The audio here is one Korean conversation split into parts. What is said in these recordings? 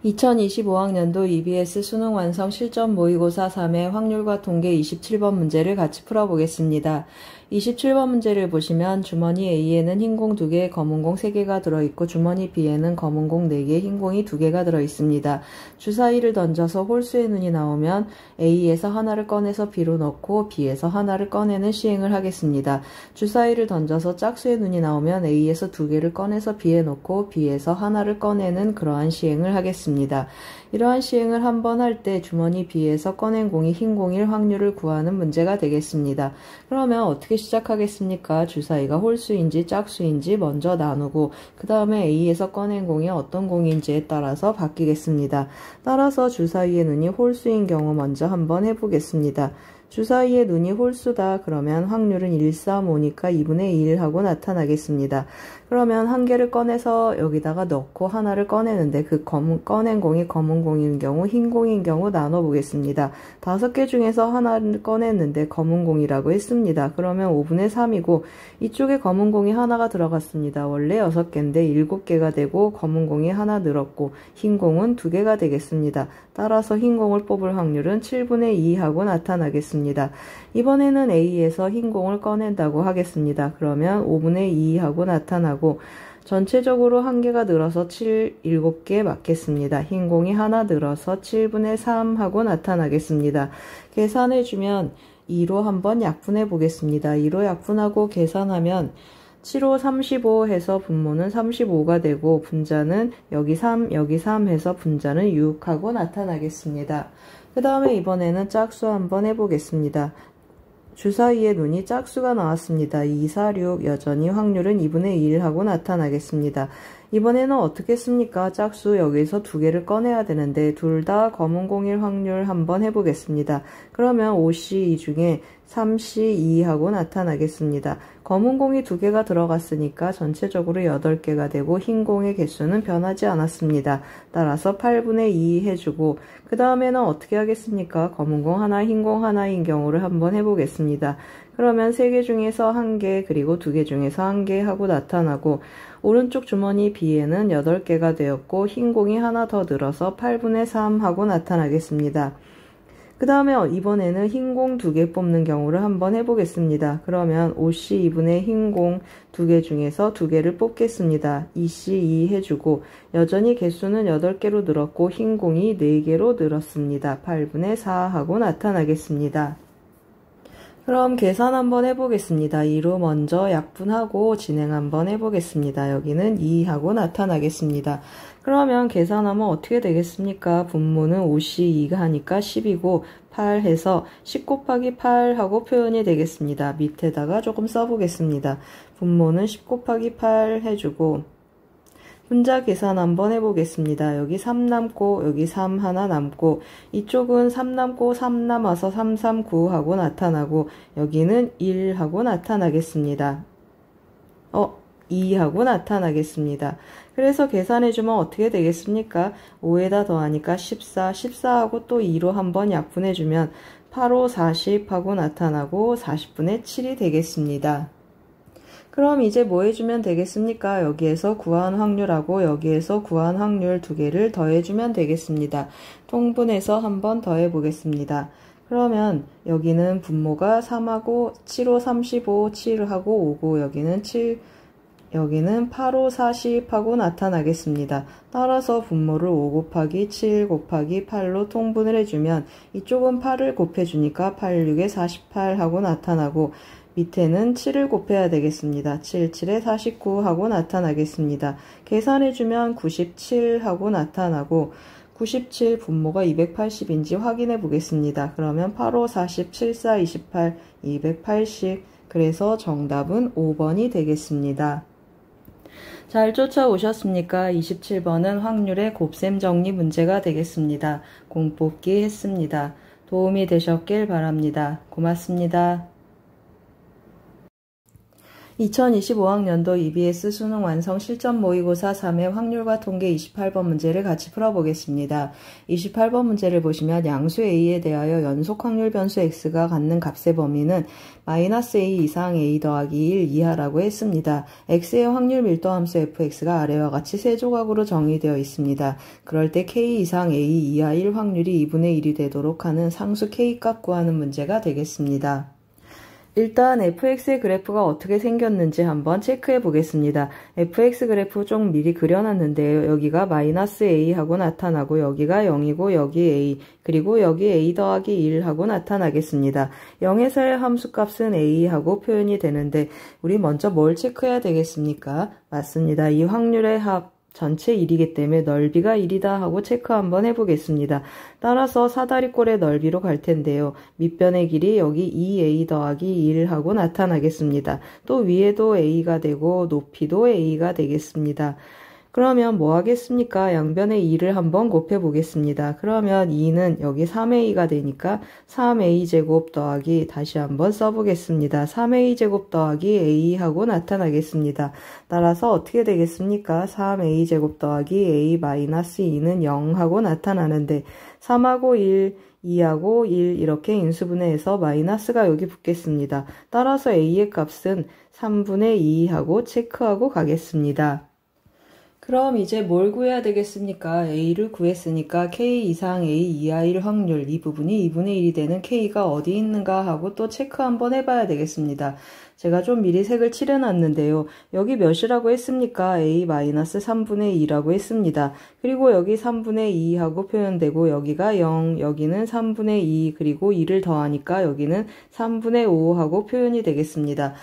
2025학년도 EBS 수능 완성 실전 모의고사 3회 확률과 통계 27번 문제를 같이 풀어보겠습니다. 27번 문제를 보시면 주머니 A에는 흰 공 2개, 검은 공 3개가 들어있고 주머니 B에는 검은 공 4개, 흰 공이 2개가 들어있습니다. 주사위를 던져서 홀수의 눈이 나오면 A에서 하나를 꺼내서 B로 넣고 B에서 하나를 꺼내는 시행을 하겠습니다. 주사위를 던져서 짝수의 눈이 나오면 A에서 2개를 꺼내서 B에 넣고 B에서 하나를 꺼내는 그러한 시행을 하겠습니다. 이러한 시행을 한 번 할 때 주머니 B에서 꺼낸 공이 흰 공일 확률을 구하는 문제가 되겠습니다. 그러면 어떻게 시작하겠습니까? 주사위가 홀수인지 짝수인지 먼저 나누고 그 다음에 A에서 꺼낸 공이 어떤 공인지에 따라서 바뀌겠습니다. 따라서 주사위의 눈이 홀수인 경우 먼저 한번 해보겠습니다. 주사위의 눈이 홀수다 그러면 확률은 1, 3, 5니까 2분의 1 하고 나타나겠습니다. 그러면 한 개를 꺼내서 여기다가 넣고 하나를 꺼내는데 그 꺼낸 공이 검은 공인 경우 흰 공인 경우 나눠보겠습니다. 5개 중에서 하나를 꺼냈는데 검은 공이라고 했습니다. 그러면 5분의 3이고 이쪽에 검은 공이 하나가 들어갔습니다. 원래 6개인데 7개가 되고 검은 공이 하나 늘었고 흰 공은 2개가 되겠습니다. 따라서 흰 공을 뽑을 확률은 7분의 2 하고 나타나겠습니다. 이번에는 A에서 흰 공을 꺼낸다고 하겠습니다. 그러면 5분의 2 하고 나타나고 전체적으로 한 개가 늘어서 7개 맞겠습니다. 흰 공이 하나 늘어서 7분의 3 하고 나타나겠습니다. 계산해주면 2로 한번 약분해 보겠습니다. 2로 약분하고 계산하면 7호 35 해서 분모는 35가 되고 분자는 여기 3 해서 분자는 6 하고 나타나겠습니다. 그 다음에 이번에는 짝수 한번 해보겠습니다. 주사위의 눈이 짝수가 나왔습니다. 2, 4, 6 여전히 확률은 2분의 1 하고 나타나겠습니다. 이번에는 어떻게 했습니까? 짝수 여기서 2개를 꺼내야 되는데 둘 다 검은 공일 확률 한번 해보겠습니다. 그러면 5C2 중에 3C2 하고 나타나겠습니다. 검은 공이 2개가 들어갔으니까 전체적으로 8개가 되고 흰 공의 개수는 변하지 않았습니다. 따라서 8분의 2 해주고 그 다음에는 어떻게 하겠습니까? 검은 공 하나, 흰 공 하나인 경우를 한번 해보겠습니다. 그러면 3개 중에서 1개 그리고 2개 중에서 1개 하고 나타나고 오른쪽 주머니 B에는 8개가 되었고 흰 공이 하나 더 늘어서 8분의 3 하고 나타나겠습니다. 그 다음에 이번에는 흰 공 2개 뽑는 경우를 한번 해보겠습니다. 그러면 5C 2분의 흰 공 2개 중에서 2개를 뽑겠습니다. 2C 2 해주고 여전히 개수는 8개로 늘었고 흰 공이 4개로 늘었습니다. 8분의 4 하고 나타나겠습니다. 그럼 계산 한번 해보겠습니다. 2로 먼저 약분하고 진행 한번 해보겠습니다. 여기는 2 하고 나타나겠습니다. 그러면 계산하면 어떻게 되겠습니까? 분모는 5C2가 하니까 10이고 8 해서 10 곱하기 8 하고 표현이 되겠습니다. 밑에다가 조금 써보겠습니다. 분모는 10 곱하기 8 해주고 분자 계산 한번 해보겠습니다. 여기 3 남고 여기 3 하나 남고 이쪽은 3 남고 3 남아서 3, 3, 9 하고 나타나고 여기는 1 하고 나타나겠습니다. 2 하고 나타나겠습니다. 그래서 계산해주면 어떻게 되겠습니까? 5에다 더하니까 14, 14하고 또 2로 한번 약분해주면 8, 5, 40 하고 나타나고 40분의 7이 되겠습니다. 그럼 이제 뭐 해주면 되겠습니까? 여기에서 구한 확률하고 여기에서 구한 확률 2개를 더해주면 되겠습니다. 통분해서 한번 더해 보겠습니다. 그러면 여기는 분모가 3하고 7호 35, 7하고 5고 여기는 8, 5, 40 하고 나타나겠습니다. 따라서 분모를 5 곱하기 7 곱하기 8로 통분을 해주면 이쪽은 8을 곱해주니까 8, 6에 48 하고 나타나고 밑에는 7을 곱해야 되겠습니다. 7, 7에 49 하고 나타나겠습니다. 계산해주면 97 하고 나타나고 97 분모가 280인지 확인해 보겠습니다. 그러면 8, 5, 40, 7, 4, 28, 280 그래서 정답은 5번이 되겠습니다. 잘 쫓아오셨습니까? 27번은 확률의 곱셈 정리 문제가 되겠습니다. 공뽑기 했습니다. 도움이 되셨길 바랍니다. 고맙습니다. 2025학년도 EBS 수능 완성 실전 모의고사 3회 확률과 통계 28번 문제를 같이 풀어보겠습니다. 28번 문제를 보시면 양수 A에 대하여 연속 확률 변수 X가 갖는 값의 범위는 -A 이상 A 더하기 1 이하라고 했습니다. X의 확률 밀도 함수 fx가 아래와 같이 세 조각으로 정의되어 있습니다. 그럴 때 K 이상 A 이하 1 확률이 2분의 1이 되도록 하는 상수 K 값 구하는 문제가 되겠습니다. 일단 fx의 그래프가 어떻게 생겼는지 한번 체크해 보겠습니다. fx 그래프 좀 미리 그려놨는데요. 여기가 -a 하고 나타나고 여기가 0이고 여기 a 그리고 여기 a 더하기 1 하고 나타나겠습니다. 0에서의 함수값은 a 하고 표현이 되는데 우리 먼저 뭘 체크해야 되겠습니까? 맞습니다. 이 확률의 합 전체 1이기 때문에 넓이가 1이다 하고 체크 한번 해보겠습니다. 따라서 사다리꼴의 넓이로 갈 텐데요. 밑변의 길이 여기 2a 더하기 1 하고 나타나겠습니다. 또 위에도 a가 되고 높이도 a가 되겠습니다. 그러면 뭐 하겠습니까? 양변의 2를 한번 곱해 보겠습니다. 그러면 2는 여기 3a가 되니까 3a제곱 더하기 다시 한번 써보겠습니다. 3a제곱 더하기 a 하고 나타나겠습니다. 따라서 어떻게 되겠습니까? 3a제곱 더하기 a 마이너스 2는 0 하고 나타나는데 3하고 1 2하고 1 이렇게 인수분해해서 마이너스가 여기 붙겠습니다. 따라서 a의 값은 3분의 2 하고 체크하고 가겠습니다. 그럼 이제 뭘 구해야 되겠습니까? A를 구했으니까 K 이상 A 이하 1 확률 이 부분이 2분의 1이 되는 K가 어디 있는가 하고 또 체크 한번 해봐야 되겠습니다. 제가 좀 미리 색을 칠해놨는데요. 여기 몇이라고 했습니까? A-3분의 2라고 했습니다. 그리고 여기 3분의 2 하고 표현되고 여기가 0, 여기는 3분의 2 그리고 2를 더하니까 여기는 3분의 5 하고 표현이 되겠습니다.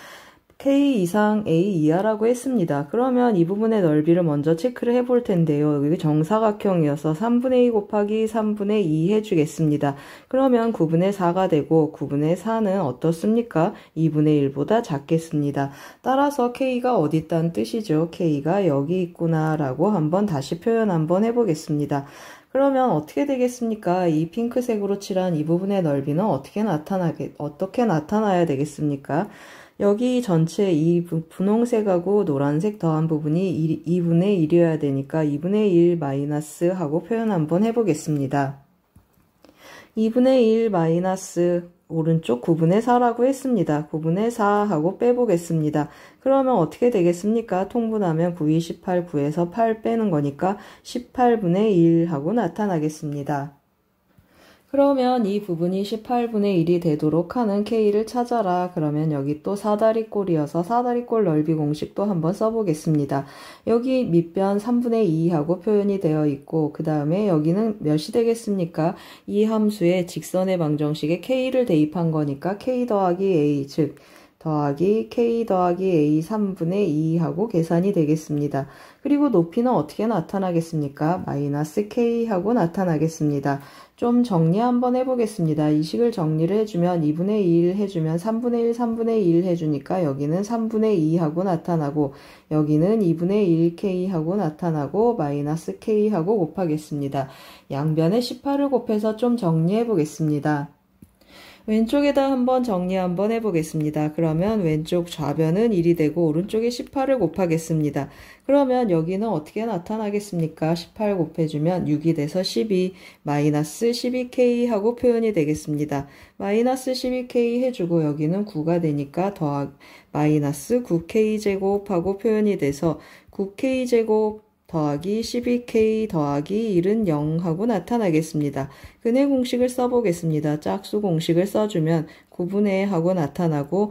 K 이상 A 이하라고 했습니다. 그러면 이 부분의 넓이를 먼저 체크를 해볼 텐데요. 여기 정사각형이어서 3분의 2 곱하기 3분의 2 해주겠습니다. 그러면 9분의 4가 되고 9분의 4는 어떻습니까? 2분의 1보다 작겠습니다. 따라서 K가 어디 있다는 뜻이죠. K가 여기 있구나 라고 한번 다시 표현 한번 해보겠습니다. 그러면 어떻게 되겠습니까? 이 핑크색으로 칠한 이 부분의 넓이는 어떻게 나타나야 되겠습니까? 여기 전체 이 분홍색하고 노란색 더한 부분이 2분의 1이어야 되니까 2분의 1 마이너스 하고 표현 한번 해보겠습니다. 2분의 1 마이너스 오른쪽 9분의 4라고 했습니다. 9분의 4 하고 빼보겠습니다. 그러면 어떻게 되겠습니까? 통분하면 9, 2, 18, 9에서 8 빼는 거니까 18분의 1 하고 나타나겠습니다. 그러면 이 부분이 18분의 1이 되도록 하는 K를 찾아라. 그러면 여기 또 사다리꼴이어서 사다리꼴 넓이 공식도 한번 써보겠습니다. 여기 밑변 3분의 2 하고 표현이 되어 있고 그 다음에 여기는 몇이 되겠습니까? 이 함수의 직선의 방정식에 K를 대입한 거니까 K 더하기 A 즉 더하기 K 더하기 A 3분의 2 하고 계산이 되겠습니다. 그리고 높이는 어떻게 나타나겠습니까? 마이너스 K 하고 나타나겠습니다. 좀 정리 한번 해보겠습니다. 이 식을 정리를 해주면 2분의 1 해주면 3분의 1, 3분의 1 해주니까 여기는 3분의 2 하고 나타나고 여기는 2분의 1K 하고 나타나고 마이너스 K 하고 곱하겠습니다. 양변에 18을 곱해서 좀 정리해 보겠습니다. 왼쪽에다 한번 정리 한번 해보겠습니다. 그러면 왼쪽 좌변은 1이 되고 오른쪽에 18을 곱하겠습니다. 그러면 여기는 어떻게 나타나겠습니까? 18 곱해주면 6이 돼서 12 마이너스 12K 하고 표현이 되겠습니다. 마이너스 12K 해주고 여기는 9가 되니까 마이너스 9K제곱 하고 표현이 돼서 9K제곱 더하기 12K 더하기 1은 0 하고 나타나겠습니다. 근해 공식을 써보겠습니다. 짝수 공식을 써주면 9분의 하고 나타나고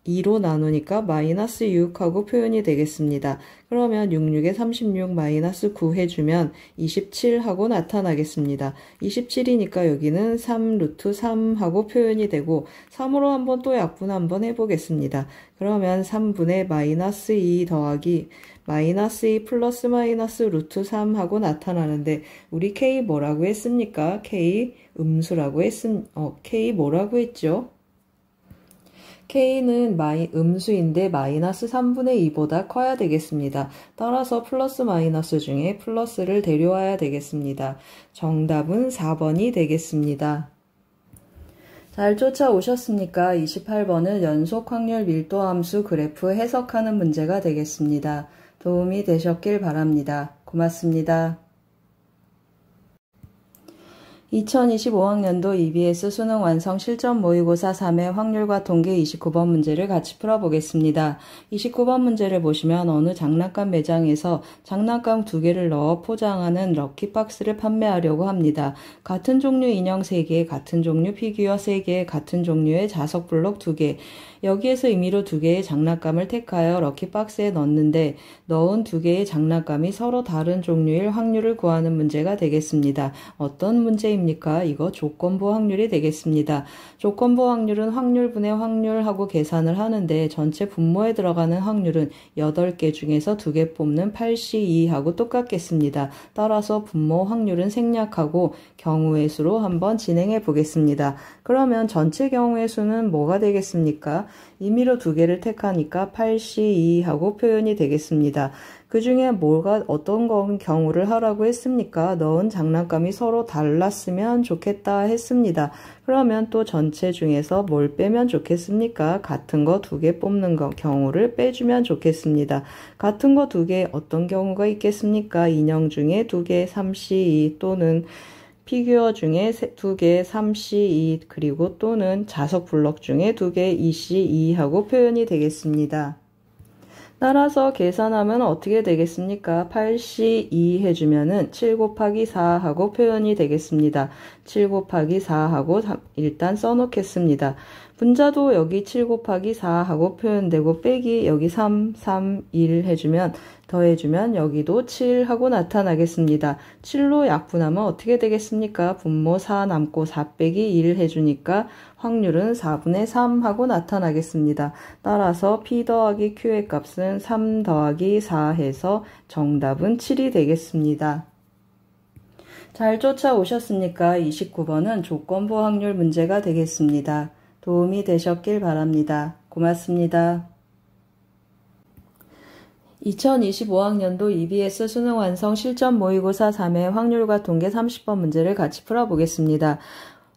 2로 나누니까 마이너스 6 하고 표현이 되겠습니다. 그러면 66에 36 마이너스 9 해주면 27 하고 나타나겠습니다. 27이니까 여기는 3 루트 3 하고 표현이 되고 3으로 한번 또 약분 한번 해보겠습니다. 그러면 3분의 마이너스 2 더하기 마이너스 2 플러스 마이너스 루트 3 하고 나타나는데 우리 K 뭐라고 했습니까? K 음수라고 K 뭐라고 했죠? K는 음수인데 마이너스 3분의 2보다 커야 되겠습니다. 따라서 플러스 마이너스 중에 플러스를 데려와야 되겠습니다. 정답은 4번이 되겠습니다. 잘 쫓아오셨습니까? 28번은 연속 확률 밀도 함수 그래프 해석하는 문제가 되겠습니다. 도움이 되셨길 바랍니다. 고맙습니다. 2025학년도 EBS 수능 완성 실전 모의고사 3회 확률과 통계 29번 문제를 같이 풀어보겠습니다. 29번 문제를 보시면 어느 장난감 매장에서 장난감 2개를 넣어 포장하는 럭키박스를 판매하려고 합니다. 같은 종류 인형 3개, 같은 종류 피규어 3개, 같은 종류의 자석 블록 2개, 여기에서 임의로 2개의 장난감을 택하여 럭키박스에 넣는데 넣은 2개의 장난감이 서로 다른 종류일 확률을 구하는 문제가 되겠습니다. 어떤 문제입니까? 이거 조건부 확률이 되겠습니다. 조건부 확률은 확률분의 확률하고 계산을 하는데 전체 분모에 들어가는 확률은 8개 중에서 2개 뽑는 8C2하고 똑같겠습니다. 따라서 분모 확률은 생략하고 경우의 수로 한번 진행해 보겠습니다. 그러면 전체 경우의 수는 뭐가 되겠습니까? 임의로 2개를 택하니까 8C2하고 표현이 되겠습니다. 그 중에 어떤 경우를 하라고 했습니까? 넣은 장난감이 서로 달랐으면 좋겠다 했습니다. 그러면 또 전체 중에서 뭘 빼면 좋겠습니까? 같은 거 2개 뽑는 경우를 빼주면 좋겠습니다. 같은 거 2개 어떤 경우가 있겠습니까? 인형 중에 2개 3C2 또는 피규어 중에 2개 3C2 그리고 또는 자석 블럭 중에 2개 2C2하고 표현이 되겠습니다. 따라서 계산하면 어떻게 되겠습니까? 8C2 해주면은 7 곱하기 4하고 표현이 되겠습니다. 7 곱하기 4하고 일단 써놓겠습니다. 분자도 여기 7 곱하기 4하고 표현되고 빼기 여기 3, 3, 1 해주면 더해주면 여기도 7하고 나타나겠습니다. 7로 약분하면 어떻게 되겠습니까? 분모 4 남고 4 빼기 1 해주니까 확률은 4분의 3하고 나타나겠습니다. 따라서 P 더하기 Q의 값은 3 더하기 4 해서 정답은 7이 되겠습니다. 잘 쫓아오셨습니까? 29번은 조건부 확률 문제가 되겠습니다. 도움이 되셨길 바랍니다. 고맙습니다. 2025학년도 EBS 수능 완성 실전 모의고사 3회 확률과 통계 30번 문제를 같이 풀어보겠습니다.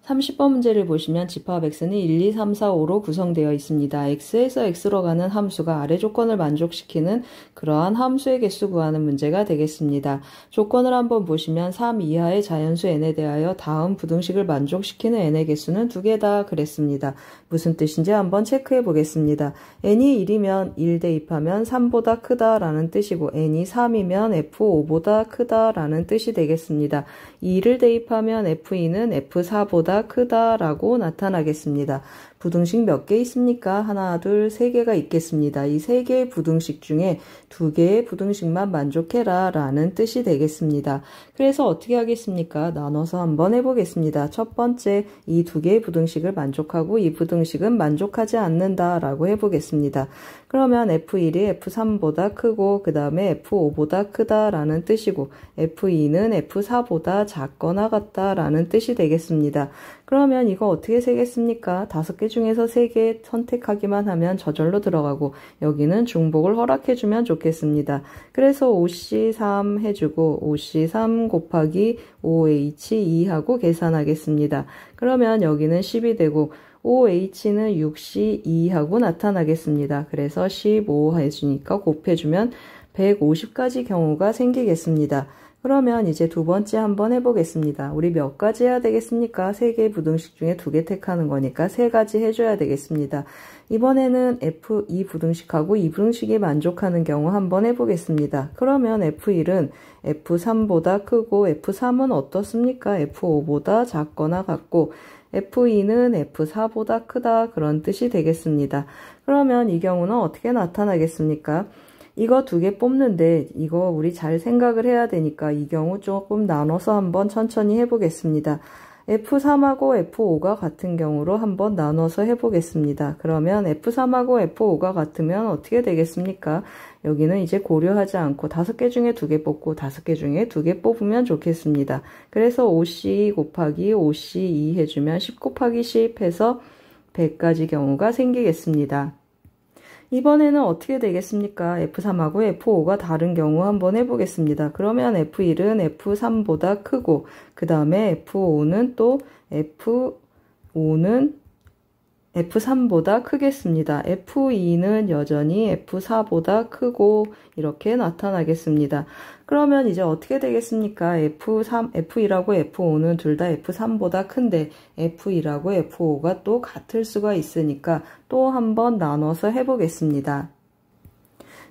30번 문제를 보시면 집합 x는 1, 2, 3, 4, 5로 구성되어 있습니다. x에서 x로 가는 함수가 아래 조건을 만족시키는 그러한 함수의 개수 구하는 문제가 되겠습니다. 조건을 한번 보시면 3 이하의 자연수 n에 대하여 다음 부등식을 만족시키는 n의 개수는 2개다 그랬습니다. 무슨 뜻인지 한번 체크해 보겠습니다. n이 1이면 1 대입하면 3보다 크다라는 뜻이고 n이 3이면 f5보다 크다라는 뜻이 되겠습니다. 2를 대입하면 f2는 f4보다 크다라고 나타나겠습니다. 부등식 몇 개 있습니까? 하나, 둘, 세 개가 있겠습니다. 이 세 개의 부등식 중에 2개의 부등식만 만족해라 라는 뜻이 되겠습니다. 그래서 어떻게 하겠습니까? 나눠서 한번 해보겠습니다. 첫 번째, 이 2개의 부등식을 만족하고 이 부등식은 만족하지 않는다 라고 해보겠습니다. 그러면 F1이 F3보다 크고 그 다음에 F5보다 크다라는 뜻이고 F2는 F4보다 작거나 같다라는 뜻이 되겠습니다. 그러면 이거 어떻게 세겠습니까? 5개 중에서 3개 선택하기만 하면 저절로 들어가고 여기는 중복을 허락해주면 좋겠습니다. 그래서 5C3 해주고 5C3 곱하기 5H2 하고 계산하겠습니다. 그러면 여기는 10이 되고 5H는 6C2하고 나타나겠습니다. 그래서 15 해주니까 곱해주면 150가지 경우가 생기겠습니다. 그러면 이제 두 번째 한번 해보겠습니다. 우리 몇 가지 해야 되겠습니까? 3개의 부등식 중에 2개 택하는 거니까 3가지 해줘야 되겠습니다. 이번에는 F2 부등식하고 이 부등식이 만족하는 경우 한번 해보겠습니다. 그러면 F1은 F3보다 크고 F3은 어떻습니까? F5보다 작거나 같고 F2는 F4보다 크다 그런 뜻이 되겠습니다. 그러면 이 경우는 어떻게 나타나겠습니까? 이거 2개 뽑는데 이거 우리 잘 생각을 해야 되니까 이 경우 조금 나눠서 한번 천천히 해보겠습니다. F3하고 F5가 같은 경우로 한번 나눠서 해보겠습니다. 그러면 F3하고 F5가 같으면 어떻게 되겠습니까? 여기는 이제 고려하지 않고 5개 중에 2개 뽑고 5개 중에 2개 뽑으면 좋겠습니다. 그래서 5C 곱하기 5C2 해주면 10 곱하기 10 해서 100가지 경우가 생기겠습니다. 이번에는 어떻게 되겠습니까? F3하고 F5가 다른 경우 한번 해보겠습니다. 그러면 F1은 F3보다 크고 그 다음에 F5는 또 F5는 F3보다 크겠습니다. F2는 여전히 F4보다 크고 이렇게 나타나겠습니다. 그러면 이제 어떻게 되겠습니까? F2라고 F5는 둘 다 F3보다 큰데 F2라고 F5가 또 같을 수가 있으니까 또 한번 나눠서 해보겠습니다.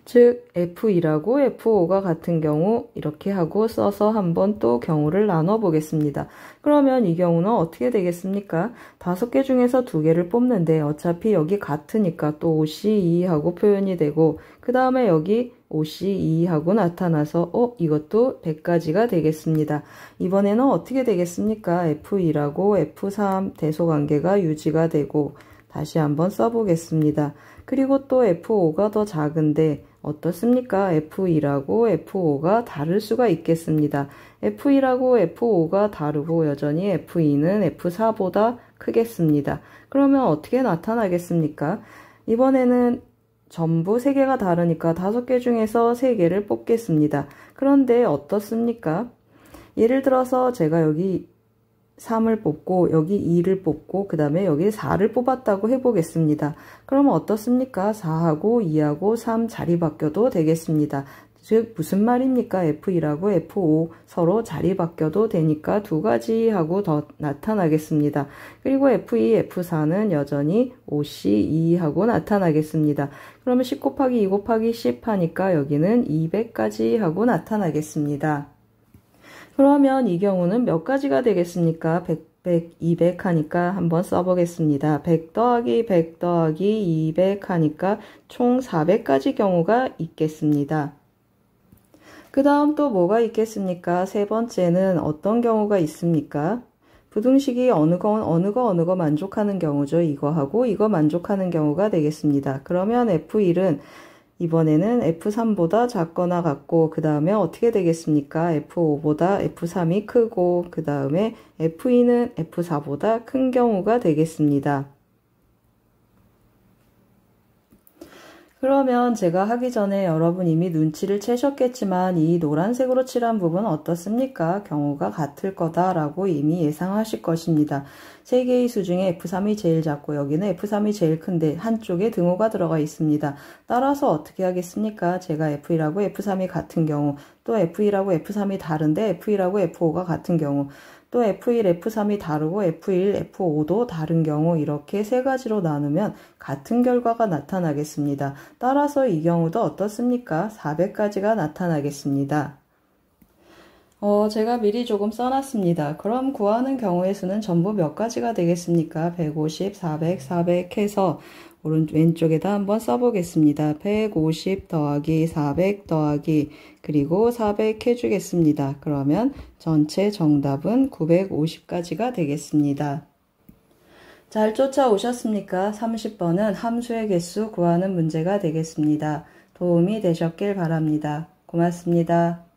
즉 F2라고 F5가 같은 경우 이렇게 하고 써서 한번 또 경우를 나눠 보겠습니다. 그러면 이 경우는 어떻게 되겠습니까? 5개 중에서 2개를 뽑는데 어차피 여기 같으니까 또 OC2 하고 표현이 되고 그 다음에 여기 OC2 하고 나타나서 이것도 100가지가 되겠습니다. 이번에는 어떻게 되겠습니까? F2라고 F3 대소관계가 유지가 되고 다시 한번 써보겠습니다. 그리고 또 F5가 더 작은데 어떻습니까? F2라고 F5가 다를 수가 있겠습니다. F2라고 F5가 다르고 여전히 F2는 F4보다 크겠습니다. 그러면 어떻게 나타나겠습니까? 이번에는 전부 3개가 다르니까 5개 중에서 3개를 뽑겠습니다. 그런데 어떻습니까? 예를 들어서 제가 여기 3을 뽑고 여기 2를 뽑고 그 다음에 여기 4를 뽑았다고 해보겠습니다. 그러면 어떻습니까? 4하고 2하고 3 자리 바뀌어도 되겠습니다. 즉 무슨 말입니까? F2라고 F5 서로 자리 바뀌어도 되니까 2가지 하고 더 나타나겠습니다. 그리고 F2, F4는 여전히 OC2 하고 나타나겠습니다. 그러면 10 곱하기 2 곱하기 10 하니까 여기는 200까지 하고 나타나겠습니다. 그러면 이 경우는 몇 가지가 되겠습니까? 100, 200 하니까 한번 써보겠습니다. 100 더하기 100 더하기 200 하니까 총 400가지 경우가 있겠습니다. 그 다음 또 뭐가 있겠습니까? 세 번째는 어떤 경우가 있습니까? 부등식이 어느 거 만족하는 경우죠. 이거하고 이거 만족하는 경우가 되겠습니다. 그러면 F1은 이번에는 F3보다 작거나 같고 그 다음에 어떻게 되겠습니까? F5보다 F3이 크고 그 다음에 F2는 F4보다 큰 경우가 되겠습니다. 그러면 제가 하기 전에 여러분 이미 눈치를 채셨겠지만 이 노란색으로 칠한 부분 어떻습니까? 경우가 같을 거다라고 이미 예상하실 것입니다. 3개의 수 중에 F3이 제일 작고 여기는 F3이 제일 큰데 한쪽에 등호가 들어가 있습니다. 따라서 어떻게 하겠습니까? 제가 F1하고 F3이 같은 경우 또 F1하고 F3이 다른데 F1하고 F5가 같은 경우 또 F1, F3이 다르고 F1, F5도 다른 경우 이렇게 3가지로 나누면 같은 결과가 나타나겠습니다. 따라서 이 경우도 어떻습니까? 400가지가 나타나겠습니다. 제가 미리 조금 써놨습니다. 그럼 구하는 경우의 수는 전부 몇 가지가 되겠습니까? 150, 400, 400 해서 왼쪽에다 한번 써보겠습니다. 150 더하기 400 더하기 그리고 400 해주겠습니다. 그러면 전체 정답은 950가지가 되겠습니다. 잘 쫓아오셨습니까? 30번은 함수의 개수 구하는 문제가 되겠습니다. 도움이 되셨길 바랍니다. 고맙습니다.